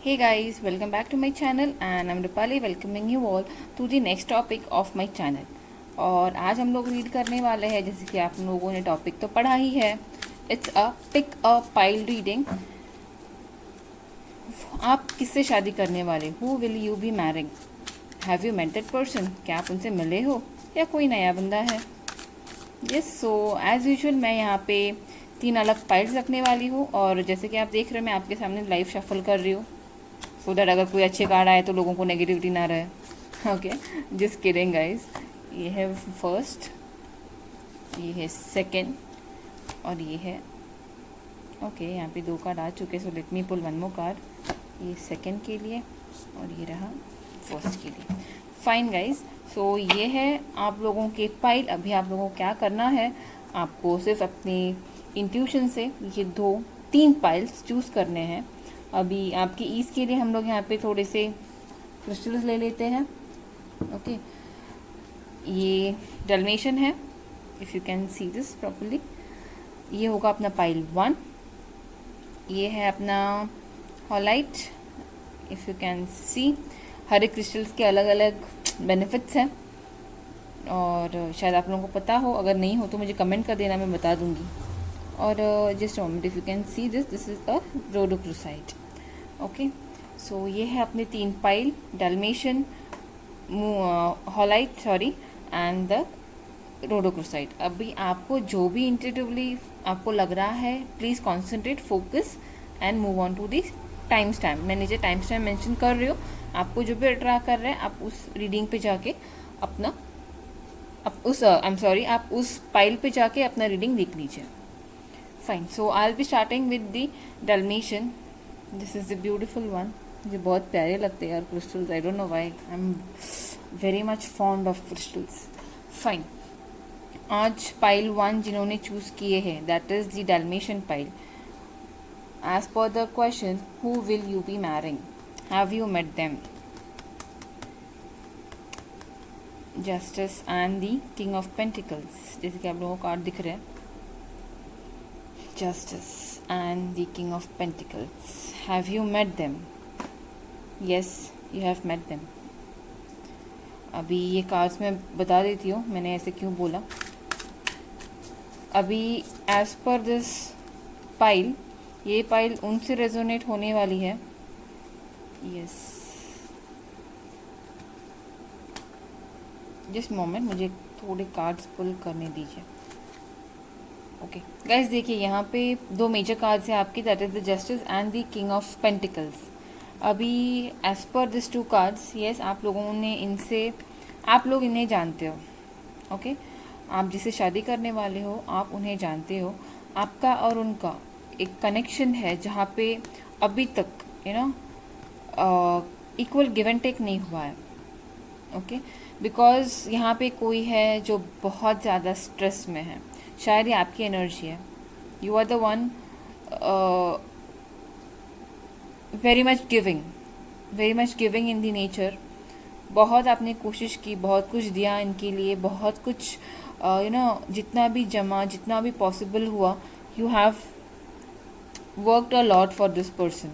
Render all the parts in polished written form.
Hey guys, welcome back to my channel and I'm Rupali welcoming you all to the next topic of my channel. और आज हम लोग read करने वाले हैं, जैसे कि आप लोगों ने टॉपिक तो पढ़ा ही है, it's a pick a pile reading. आप किससे शादी करने वाले, who will you be marrying, have you met that person, क्या आप उनसे मिले हो या कोई नया बंदा है। यस, सो एज यूजुअल मैं यहाँ पे 3 अलग पाइल्स रखने वाली हूँ और जैसे कि आप देख रहे हो मैं आपके सामने लाइव शफल कर रही हूँ, सो दैट अगर कोई अच्छे कार्ड आए तो लोगों को नेगेटिविटी ना रहे। Okay, just kidding guys. ये है फर्स्ट, ये है सेकंड और ये है ओके यहाँ पे 2 कार्ड आ चुके, सो लेट मी पुल 1 मोर कार्ड। ये सेकंड के लिए और ये रहा फर्स्ट के लिए। फाइन गाइस, सो ये है आप लोगों के पाइल। अभी आप लोगों को क्या करना है, आपको सिर्फ अपनी इंट्यूशन से ये 2-3 पाइल्स चूज़ करने हैं। अभी आपकी ईज के लिए हम लोग यहाँ पे थोड़े से क्रिस्टल्स ले लेते हैं। ओके, ये डलमेशन है, if you can see this properly. ये होगा अपना पाइल 1। ये है अपना हॉलाइट, इफ़ यू कैन सी। हर एक क्रिस्टल्स के अलग अलग बेनिफिट्स हैं और शायद आप लोगों को पता हो, अगर नहीं हो तो मुझे कमेंट कर देना, मैं बता दूंगी। और just moment, if you can see this is a rhodochrosite. Okay, so ये है अपने 3 pile, dalmatian, halite sorry, and the rhodochrosite. अभी आपको जो भी इंट्यूटिवली आपको लग रहा है, please concentrate, focus and move on to this timestamp. मैं नीचे टाइम स्टैम्प मेंशन कर रही हूँ, आपको जो भी अट्रैक्ट कर रहे हैं आप उस रीडिंग पे जाके अपना आप उस पाइल पे जाके अपना रीडिंग देख लीजिए। Fine, so I will be starting with the dalmatian. This is the beautiful one. मुझे बहुत प्यारे लगते हैं यार crystals, I don't know why, I am very much fond of crystals. Fine, आज पाइल 1 जिन्होंने चूज़ किए हैं, that is the dalmatian pile. As per the question, who will you be marrying, have you met them, justice and the king of pentacles. जैसे कि आप लोगों को card दिख रहे हैं, justice and the king of pentacles, have you met them, yes you have met them. अभी ये कार्ड्स मैं बता देती हूँ मैंने ऐसे क्यों बोला। अभी एज पर दिस पाइल, ये पाइल उनसे रेजोनेट होने वाली है। यस, जस्ट मोमेंट, मुझे थोड़े कार्ड्स पुल करने दीजिए। ओके गाइस, देखिए यहाँ पे 2 मेजर कार्ड्स हैं आपकी, that is the justice and the king of pentacles. अभी as per this 2 cards, yes आप लोगों ने इनसे, आप लोग इन्हें जानते हो। ओके, आप जिससे शादी करने वाले हो आप उन्हें जानते हो। आपका और उनका एक कनेक्शन है जहाँ पे अभी तक इक्वल गिव एंड टेक नहीं हुआ है। ओके, बिकॉज यहाँ पे कोई है जो बहुत ज़्यादा स्ट्रेस में है, शायद ये आपकी एनर्जी है। You are the one very much giving in the nature. बहुत आपने कोशिश की, बहुत कुछ दिया इनके लिए, बहुत कुछ जितना भी जमा, जितना भी पॉसिबल हुआ, you have worked a lot for this person.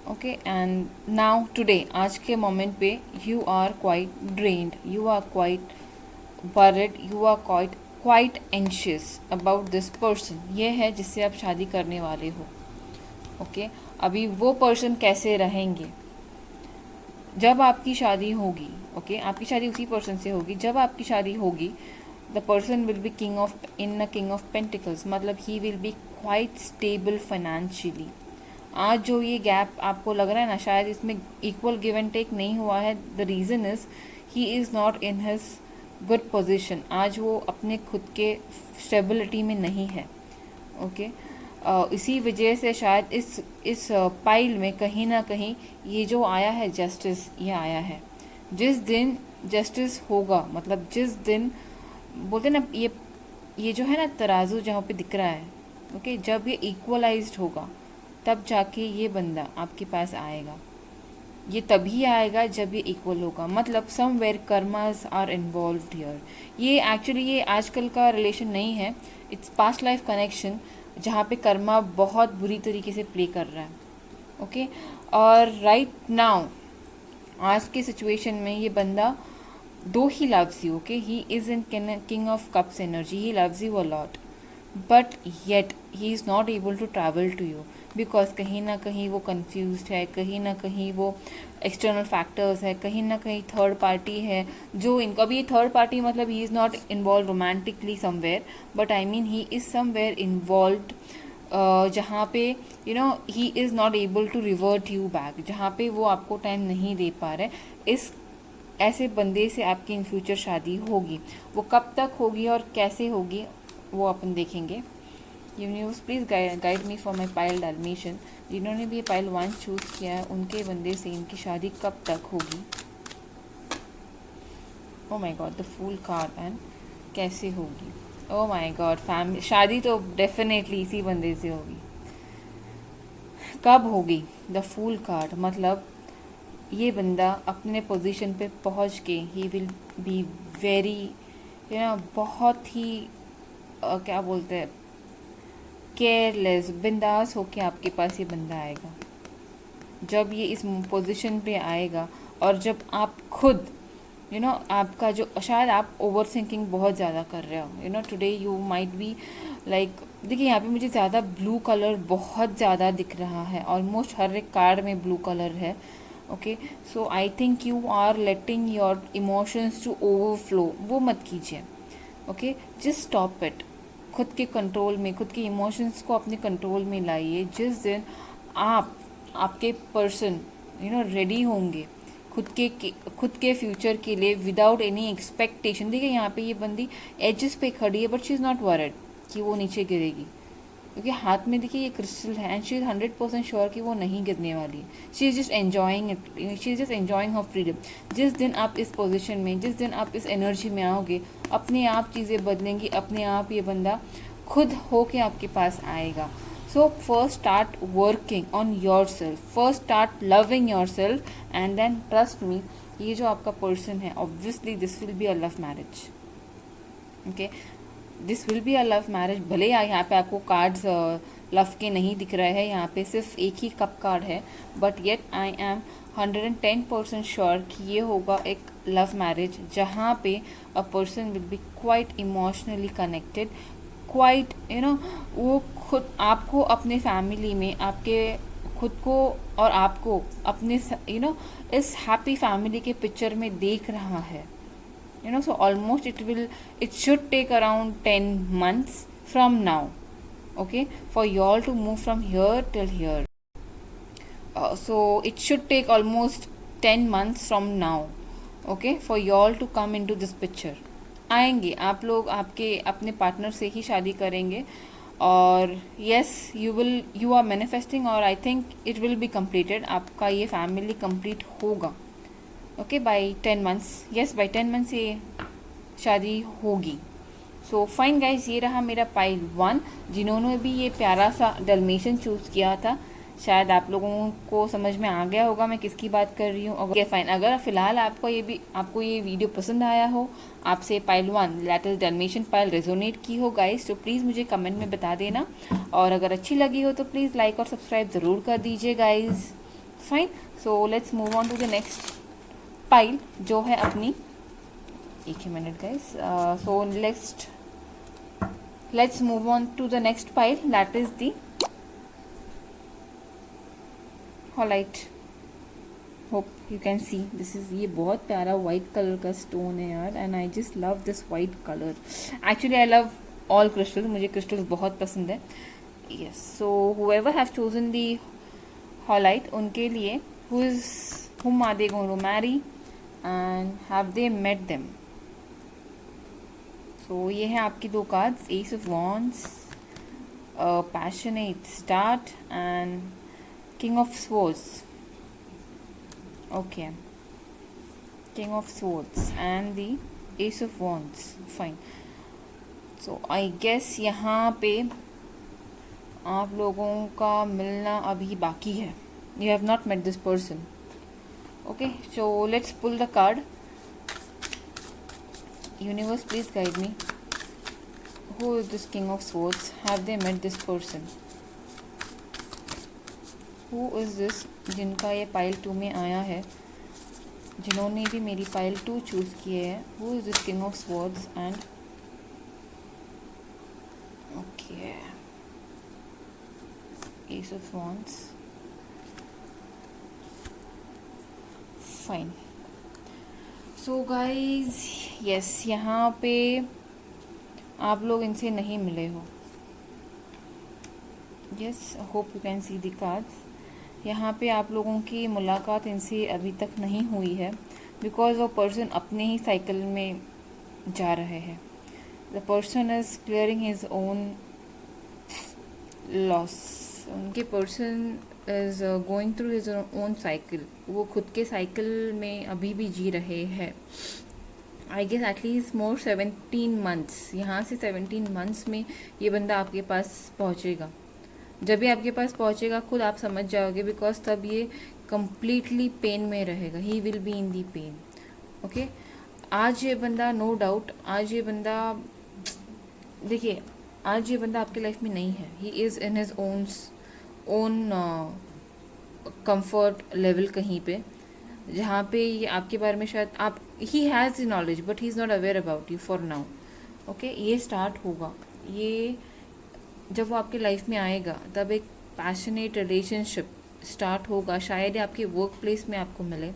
Okay, and now today, आज के मोमेंट पे you are quite drained, you are quite worried, you are quite anxious about this person। ये है जिससे आप शादी करने वाले हो। ओके, अभी वो पर्सन कैसे रहेंगे जब आपकी शादी होगी। ओके, आपकी शादी उसी पर्सन से होगी। जब आपकी शादी होगी, the person will be king of pentacles, मतलब he will be quite stable financially. आज जो ये गैप आपको लग रहा है ना, शायद इसमें इक्वल गिव एंड टेक नहीं हुआ है। The reason is he is not in his good position. आज वो अपने खुद के स्टेबिलिटी में नहीं है। ओके, इसी वजह से शायद इस पाइल में कहीं ना कहीं ये जो आया है जस्टिस, ये आया है। जिस दिन जस्टिस होगा, मतलब जिस दिन बोलते ना, ये जो है ना तराजू जहाँ पे दिख रहा है, ओके, जब ये इक्वलाइज्ड होगा तब जाके ये बंदा आपके पास आएगा। ये तभी आएगा जब ये इक्वल होगा, मतलब somewhere karmas are involved here. ये एक्चुअली ये आजकल का रिलेशन नहीं है, इट्स पास्ट लाइफ कनेक्शन, जहाँ पे कर्मा बहुत बुरी तरीके से प्ले कर रहा है। ओके। और राइट नाउ आज की सिचुएशन में ये बंदा though he loves you, okay, he is in king of cups energy, he loves you a lot, but yet he is not able to travel to you because कहीं ना कहीं वो confuse है, कहीं ना कहीं वो एक्सटर्नल फैक्टर्स है, कहीं ना कहीं थर्ड पार्टी है जो इनका भी, थर्ड पार्टी मतलब he is not involve romantically somewhere, but I mean he is somewhere involve जहाँ पे he is not able to revert you back, जहाँ पे वो आपको टाइम नहीं दे पा रहे। इस ऐसे बंदे से आपकी इन फ्यूचर शादी होगी। वो कब तक होगी और कैसे होगी वो अपन देखेंगे। Universe please guide me for my pile dalmatian. जिन्होंने भी ये पाइल 1 चूज़ किया है उनके बंदे से इनकी शादी कब तक होगी। Oh my God, the fool card, and कैसे होगी। ओ माई गॉड, फैमिली शादी तो डेफिनेटली इसी बंदे से होगी। कब होगी, द फूल कार्ड मतलब ये बंदा अपने पोजीशन पे पहुंच के ही विल बी वेरी बहुत ही क्या बोलते हैं, केयरलेस, बिंदास होके आपके पास ये बंदा आएगा। जब ये इस पोजीशन पे आएगा और जब आप खुद आपका जो शायद आप ओवर थिंकिंग बहुत ज़्यादा कर रहे हो, today you might be like, देखिए यहाँ पे मुझे ज़्यादा ब्लू कलर बहुत ज़्यादा दिख रहा है, ऑलमोस्ट हर एक कार्ड में ब्लू कलर है। Okay, so I think you are letting your emotions to overflow, वो मत कीजिए। Okay, just stop it. खुद के कंट्रोल में, खुद के इमोशंस को अपने कंट्रोल में लाइए। जिस दिन आपके पर्सन रेडी होंगे खुद के फ्यूचर के लिए विदाउट एनी एक्सपेक्टेशन, देखिए यहाँ पे ये बंदी एजेस पे खड़ी है but she is not worried कि वो नीचे गिरेगी, क्योंकि हाथ में देखिए ये क्रिस्टल है एंड शी इज़ 100% श्योर कि वो नहीं गिरने वाली है। She is just enjoying it, she is just enjoying her freedom. जिस दिन आप इस पोजीशन में, जिस दिन आप इस एनर्जी में आओगे, अपने आप चीज़ें बदलेंगी, अपने आप ये बंदा खुद हो के आपके पास आएगा। So first start working on your self, first start loving your self, and then trust me, ये जो आपका पर्सन है obviously this will be a love marriage. Okay, this will be a love marriage. भले यहाँ पे आपको cards love के नहीं दिख रहे हैं, यहाँ पे सिर्फ एक ही कप कार्ड है, but yet I am 110% sure कि ये होगा एक लव मैरिज जहाँ पे a person will be quite emotionally connected, quite वो खुद आपको अपने फैमिली में, आपके खुद को और आपको अपने इस हैप्पी फैमिली के पिक्चर में देख रहा है। So almost it should take around 10 months from now, okay, for you all to move from here till here. So it should take almost 10 months from now, okay, for you all to come into this picture. आएंगे आप लोग, आपके अपने partner से ही शादी करेंगे, और yes you are manifesting, और I think it will be completed, आपका ये फैमिली कंप्लीट होगा। Okay, by 10 months, yes by 10 months ये शादी होगी। सो फाइन गाइज, ये रहा मेरा पाइल 1। जिन्होंने भी ये प्यारा सा डलमेशन चूज़ किया था, शायद आप लोगों को समझ में आ गया होगा मैं किसकी बात कर रही हूँ। ओके फाइन, अगर फिलहाल आपको ये वीडियो पसंद आया हो, आपसे pile 1 that is dalmatian pile resonate की हो गाइज, तो प्लीज़ मुझे कमेंट में बता देना, और अगर अच्छी लगी हो तो प्लीज़ लाइक और सब्सक्राइब ज़रूर कर दीजिए guys. Fine, so let's move on to the next pile जो है अपनी, एक ही minute guys. So let's move on to the next pile that is the halite. Hope you can see this is, ये बहुत प्यारा वाइट कलर का stone है यार, and I just love this white colour. Actually I love all crystals, मुझे crystals बहुत पसंद है। Yes, so whoever have chosen दी हॉलाइट, उनके लिए whom are they going to marry and have they met them? So ये है आपकी दो cards, ace of wands, passionate start, and king of swords. Okay, king of swords and the ace of wands. Fine, so I guess यहाँ पे आप लोगों का मिलना अभी बाकी है। You have not met this person. Okay, so let's pull the card. Universe, please guide me. Who is this King of Swords? Have they met this person? Who is this जिनका ये पाइल 2 में आया है, जिन्होंने भी मेरी pile 2 choose किए है? Who is this king of swords and okay S of wands. Fine. So guys yes, यहाँ पे आप लोग इनसे नहीं मिले हो। Yes, hope you can see the cards. यहाँ पे आप लोगों की मुलाकात इनसे अभी तक नहीं हुई है, बिकॉज वो पर्सन अपने ही साइकिल में जा रहे हैं। The person is clearing his own loss. उनके person is going through his own cycle. वो खुद के साइकिल में अभी भी जी रहे हैं। I guess at least more 17 months, यहाँ से 17 मंथ्स में ये बंदा आपके पास पहुँचेगा। जब भी आपके पास पहुँचेगा खुद आप समझ जाओगे, बिकॉज तब ये कम्प्लीटली पेन में रहेगा। He will be in the pain. Okay, आज ये बंदा नो डाउट, आज ये बंदा देखिए, आज ये बंदा आपके लाइफ में नहीं है। He is in his own comfort level कहीं पे, जहाँ पे ये आपके बारे में शायद आप he has the knowledge but he is not aware about you for now. Okay, ये स्टार्ट होगा। ये जब वो आपके लाइफ में आएगा तब एक पैशनेट रिलेशनशिप स्टार्ट होगा। शायद आपके वर्क प्लेस में आपको मिले,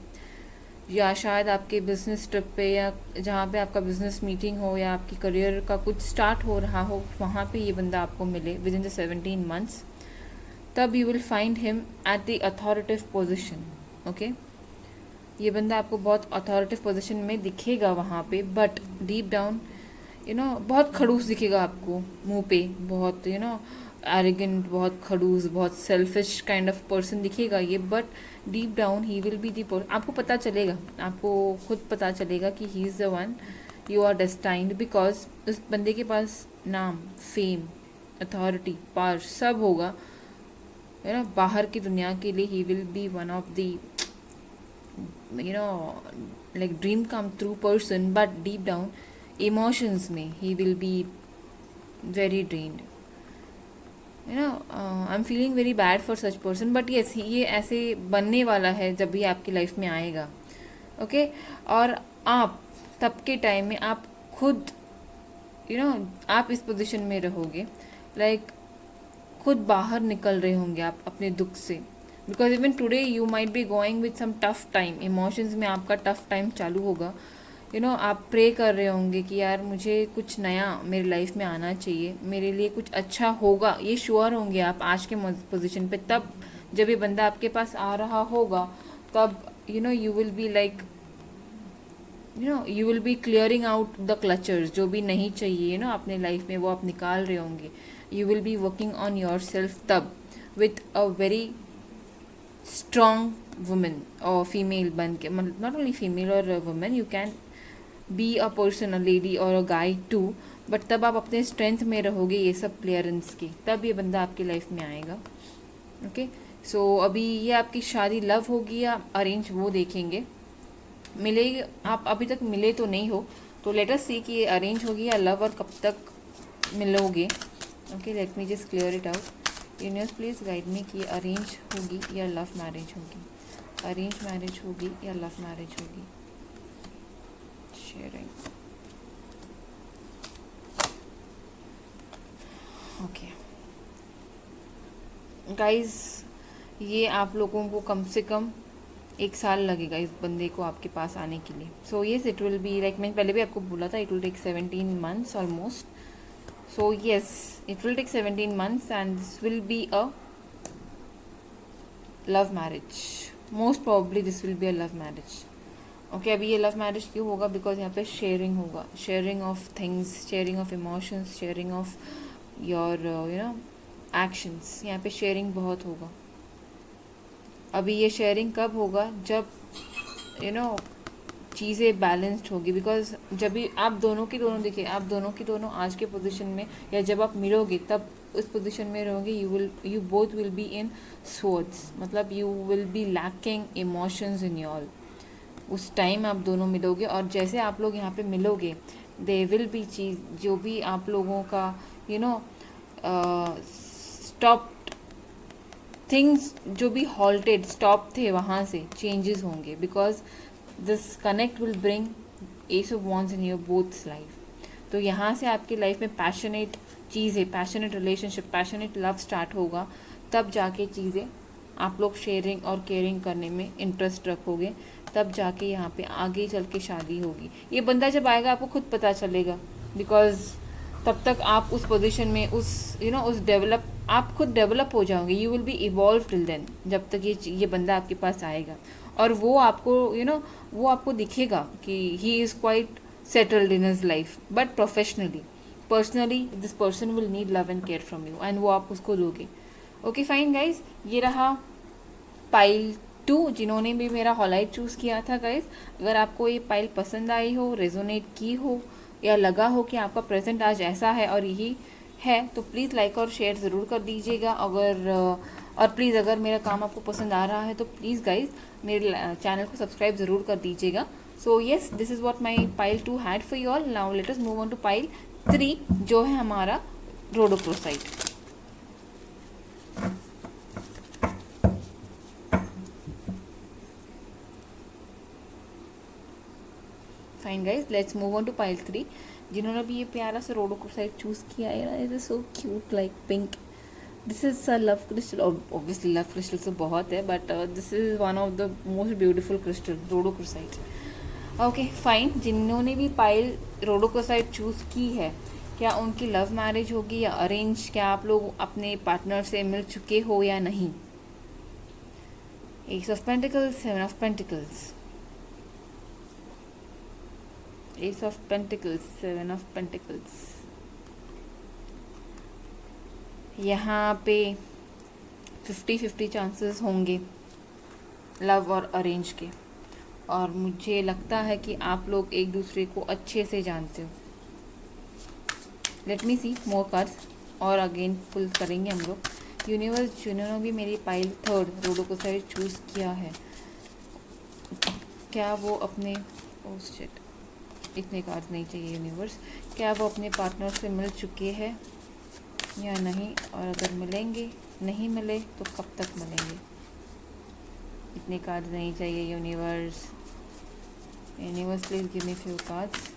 या शायद आपके बिजनेस ट्रिप पे, या जहाँ पे आपका बिजनेस मीटिंग हो, या आपकी करियर का कुछ स्टार्ट हो रहा हो, वहाँ पे ये बंदा आपको मिले विद इन द 17 मंथ्स। तब you will find him at the authoritative position. Okay, ये बंदा आपको बहुत अथॉरिटिव पोजीशन में दिखेगा वहाँ पे, बट डीप डाउन बहुत खड़ूस दिखेगा आपको मुंह पे, बहुत एरोगेंट, बहुत खड़ूस, बहुत सेल्फिश काइंड ऑफ पर्सन दिखेगा ये। But deep down he will be the person. आपको पता चलेगा, आपको खुद पता चलेगा कि he is the one you are destined, because उस बंदे के पास नाम, फेम, अथॉरिटी, पावर सब होगा। बाहर की दुनिया के लिए ही will B one of the like dream come true person, but deep down emotions में he will be very drained. I'm feeling very bad for such person, but yes, ये ऐसे बनने वाला है जब भी आपकी लाइफ में आएगा। ओके, और आप तब के टाइम में आप खुद आप इस पोजीशन में रहोगे, लाइक खुद बाहर निकल रहे होंगे आप अपने दुख से। Because even today you might be going with some tough time, emotions में आपका टफ टाइम चालू होगा। आप प्रे कर रहे होंगे कि यार मुझे कुछ नया मेरी लाइफ में आना चाहिए, मेरे लिए कुछ अच्छा होगा, ये श्योर होंगे आप आज के पोजीशन पे। तब जब ये बंदा आपके पास आ रहा होगा, तब you will be like you will B clearing out the clutchers, जो भी नहीं चाहिए अपने लाइफ में वो आप निकाल रहे होंगे। You will be working on your self तब with a very strong woman or female बन के, मतलब not only female or a woman, you can be a person, a lady or a guy too, but तब आप अपने strength में रहोगे ये सब क्लियरेंस की, तब ये बंदा आपकी लाइफ में आएगा। ओके, सो अभी ये आपकी शादी लव होगी या अरेंज, वो देखेंगे। मिलेगी, आप अभी तक मिले तो नहीं हो, तो लेट अस सी कि ये अरेंज होगी या लव, और कब तक मिलोगे। Okay, let me just clear it out. Universe please guide me कि अरेंज होगी या लव मैरिज होगी, अरेंज मैरिज होगी या लव मैरिज होगी। शेयरिंग। ओके गाइज, ये आप लोगों को कम से कम 1 साल लगेगा इस बंदे को आपके पास आने के लिए। So yes, it will be like, मैंने पहले भी आपको बोला था, it will take 17 months almost. So yes, it will take 17 months and this will be a love marriage. Most probably this will be a love marriage. Okay, अभी ये love marriage क्यों होगा? Because यहाँ पे sharing होगा, sharing of things, sharing of emotions, sharing of your actions. यहाँ पे sharing बहुत होगा। अभी ये sharing कब होगा? जब चीज़ें बैलेंस्ड होगी। बिकॉज जब भी आप दोनों की दोनों देखिए, आप दोनों की दोनों आज के पोजीशन में, या जब आप मिलोगे तब उस पोजीशन में रहोगे, you both will be in swords, मतलब you will be lacking emotions in your. उस टाइम आप दोनों मिलोगे, और जैसे आप लोग यहाँ पे मिलोगे, दे विल बी चीज़ जो भी आप लोगों का स्टॉप थिंग्स जो भी हॉल्टेड स्टॉप थे वहाँ से चेंजेस होंगे, because this connect will bring ace of wands in your both's life. तो यहाँ से आपकी लाइफ में पैशनेट चीज़ें, passionate relationship, passionate love start होगा, तब जाके चीज़ें आप लोग शेयरिंग और केयरिंग करने में इंटरेस्ट रखोगे, तब जाके यहाँ पे आगे चल के शादी होगी। ये बंदा जब आएगा आपको खुद पता चलेगा, बिकॉज तब तक आप उस पोजीशन में, उस उस डेवलप, आप खुद डेवलप हो जाओगे, you will be evolve till then, जब तक ये बंदा आपके पास आएगा। और वो आपको वो आपको दिखेगा कि he is quite settled in his life, but professionally, personally this person will need love and care from you, and वो आप उसको दोगे। ओके फाइन गाइज, ये रहा पाइल 2 जिन्होंने भी मेरा हॉलाइट चूज़ किया था। गाइज अगर आपको ये पाइल पसंद आई हो, रेजोनेट की हो, या लगा हो कि आपका प्रेजेंट आज ऐसा है और यही है, तो प्लीज़ लाइक और शेयर ज़रूर कर दीजिएगा। और प्लीज़ अगर मेरा काम आपको पसंद आ रहा है तो प्लीज़ गाइज मेरे चैनल को सब्सक्राइब ज़रूर कर दीजिएगा। So yes, this is what my pile 2 had for you all. Now let us move on to pile 3 जो है हमारा rhodochrosite. Fine guys, let's move on to pile 3। जिन्होंने भी ये प्यारा सा रोडोक्रोसाइट चूज़ किया है ना, it is so cute like pink. This is a love crystal, obviously love crystal तो बहुत है, but this is one of the most beautiful crystal, rhodochrosite. Okay fine, जिन्होंने भी पाइल रोडोक्रोसाइट चूज़ की है, क्या उनकी लव मैरिज होगी या अरेंज, क्या आप लोग अपने पार्टनर से मिल चुके हो या नहीं? S of pentacles, 7 of pentacles, S of pentacles, 7 of pentacles. यहाँ पे 50-50 चांसेस होंगे लव और अरेंज के, और मुझे लगता है कि आप लोग एक दूसरे को अच्छे से जानते हो। लेट मी सी मोर कार्ड्स और अगेन पुल करेंगे हम लोग। यूनिवर्स जिन्होंने भी मेरी पाइल 3 रोडोक्रोसाइट चूज़ किया है, क्या वो अपने शिट, इतने कार्ड्स नहीं चाहिए यूनिवर्स, क्या वो अपने पार्टनर से मिल चुके हैं या नहीं, और अगर मिलेंगे, नहीं मिले तो कब तक मिलेंगे? इतने कार्ड्स नहीं चाहिए universe. Universe please give me few cards,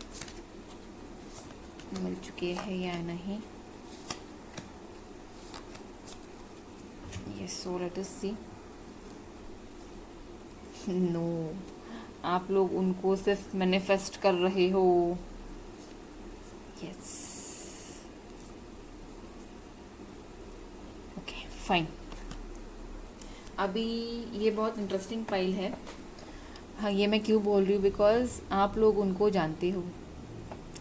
मिल चुके हैं या नहीं। Yes, so let us see. No, आप लोग उनको सिर्फ मैनिफेस्ट कर रहे हो। Yes, okay fine. अभी ये बहुत इंटरेस्टिंग पाइल है। हाँ, ये मैं क्यों बोल रही हूँ, बिकॉज आप लोग उनको जानते हो,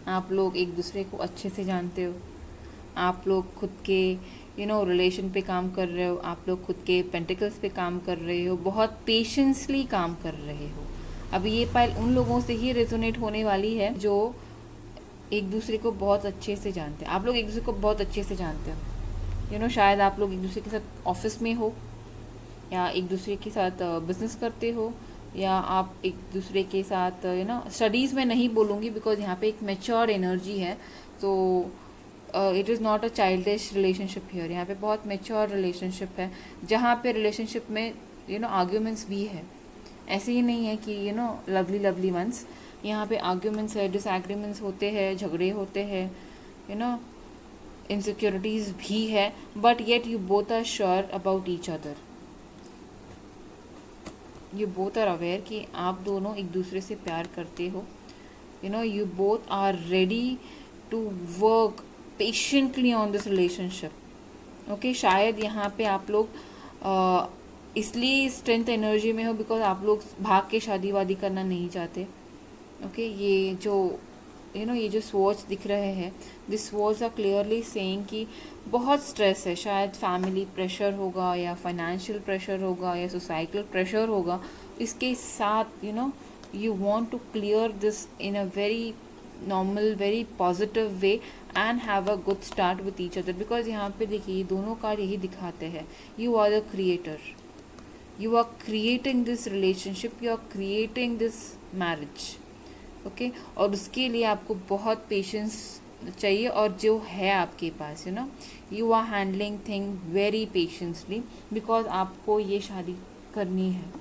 आप लोग एक दूसरे को अच्छे से जानते हो, आप लोग खुद के रिलेशन पे काम कर रहे हो, आप लोग खुद के पेंटिकल्स पे काम कर रहे हो, बहुत पेशेंसली काम कर रहे हो। अभी ये पाइल उन लोगों से ही रेजोनेट होने वाली है जो एक दूसरे को बहुत अच्छे से जानते हैं। आप लोग एक दूसरे को बहुत अच्छे से जानते हो। शायद आप लोग एक दूसरे के साथ ऑफिस में हो, या एक दूसरे के साथ बिजनेस करते हो, या आप एक दूसरे के साथ स्टडीज़ में नहीं बोलूँगी, बिकॉज यहाँ पे एक मैच्योर एनर्जी है, तो it is not a childish relationship here. यहाँ पे बहुत मैच्योर रिलेशनशिप है, जहाँ पे रिलेशनशिप में आर्ग्यूमेंट्स भी है। ऐसे ही नहीं है कि लवली लवली वंस। यहाँ पे आर्ग्यूमेंट्स है, डिसएग्रीमेंट्स होते हैं, झगड़े होते हैं, इनसिक्योरिटीज़ भी है, but yet you both are sure about each other. You both are aware कि आप दोनों एक दूसरे से प्यार करते हो। You both are ready to work patiently on this relationship. Okay, शायद यहाँ पे आप लोग इसलिए स्ट्रेंथ एनर्जी में हो बिकॉज आप लोग भाग के शादी वादी करना नहीं चाहते। ओके, ये जो स्वॉर्ड्स दिख रहे हैं, this swords are clearly saying कि बहुत स्ट्रेस है, शायद फैमिली प्रेशर होगा, या फाइनेंशियल प्रेशर होगा, या सोसाइटल प्रेशर होगा। इसके साथ you want to clear this in a very normal, very positive way and have a good start with each other, because यहाँ पे देखिए दोनों कार्ड यही दिखाते हैं, you are the creator, you are creating this relationship, you are creating this marriage. Okay, और उसके लिए आपको बहुत पेशेंस चाहिए और जो है आपके पास, you know, you are handling thing very patiently, because आपको ये शादी करनी है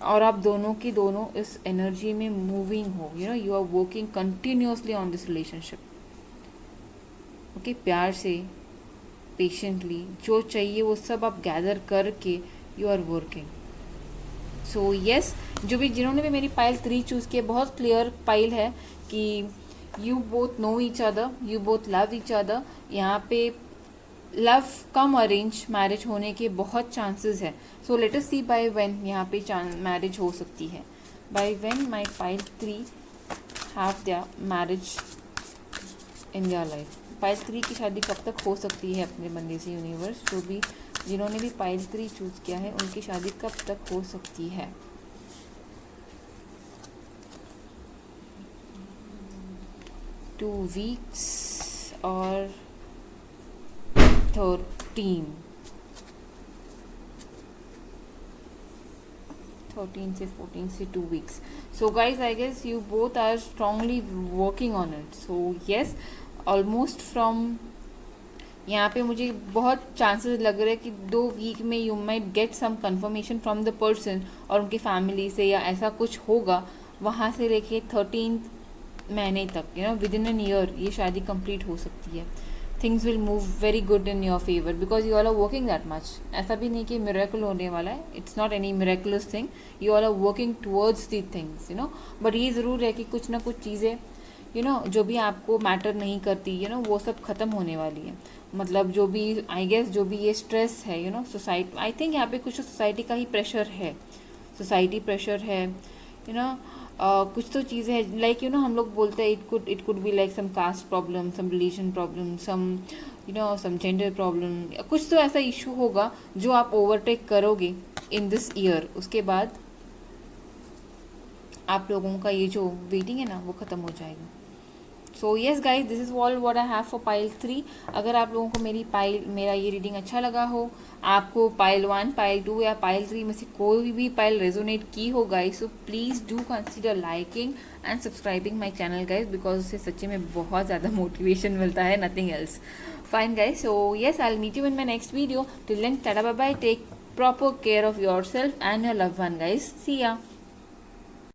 और आप दोनों की दोनों इस एनर्जी में मूविंग हो, you know, you are working continuously on this relationship. Okay, प्यार से, पेशेंटली, जो चाहिए वो सब आप गैदर करके you are working. So yes, जिन्होंने भी मेरी पाइल 3 चूज़ की है, बहुत क्लियर पाइल है कि you both know each other, you both love each other. यहाँ पे लव कम अरेंज मैरिज होने के बहुत चांसेस है। So let us see by when यहाँ पे मैरिज हो सकती है, by when my pile 3 have their marriage in their life. Pile 3 की शादी कब तक हो सकती है अपने बंदे से यूनिवर्स, जिन्होंने भी पाइल 3 चूज़ किया है उनकी शादी कब तक हो सकती है। 2 वीक्स और 13 से 14 से 2 weeks. So guys I guess you both are strongly working on it. So yes, almost from यहाँ पे मुझे बहुत चांसेस लग रहे हैं कि 2 वीक में you might get some confirmation from the person और उनकी फैमिली से, या ऐसा कुछ होगा। वहाँ से लेके 13 महीने तक, you know, within an year ये शादी कंप्लीट हो सकती है। Things will move very good in your favour because you all are working that much. ऐसा भी नहीं कि मिरेकल होने वाला है, it's not any miraculous thing, you all are working towards the things, you know. But ये ज़रूर है कि कुछ ना कुछ चीज़ें, यू नो, जो भी आपको मैटर नहीं करती, यू नो, वो सब ख़त्म होने वाली है। मतलब जो भी, आई गेस, जो भी ये स्ट्रेस है, you know, society, I think यहाँ पे कुछ सोसाइटी का ही प्रेशर है, सोसाइटी प्रेशर है, यू नो। कुछ तो चीज़ें हैं, लाइक, यू नो, हम लोग बोलते हैं it could be like some caste problem, some religion problem, some, you know, some gender problem, कुछ तो ऐसा इशू होगा जो आप ओवरटेक करोगे इन दिस ईयर। उसके बाद आप लोगों का ये जो वेटिंग है ना वो ख़त्म हो जाएगा। So yes guys, this is all what I have for pile 3। अगर आप लोगों को मेरा ये रीडिंग अच्छा लगा हो, आपको पाइल 1, पाइल 2 या पाइल 3 में से कोई भी पाइल रेजोनेट की हो guys, so please do consider liking and subscribing my channel guys, because उससे सच्ची में बहुत ज़्यादा मोटिवेशन मिलता है, nothing else. Fine guys, so yes, I will meet you in my next video. Till then, tata bye bye, take proper care of yourself and your loved one guys. See ya.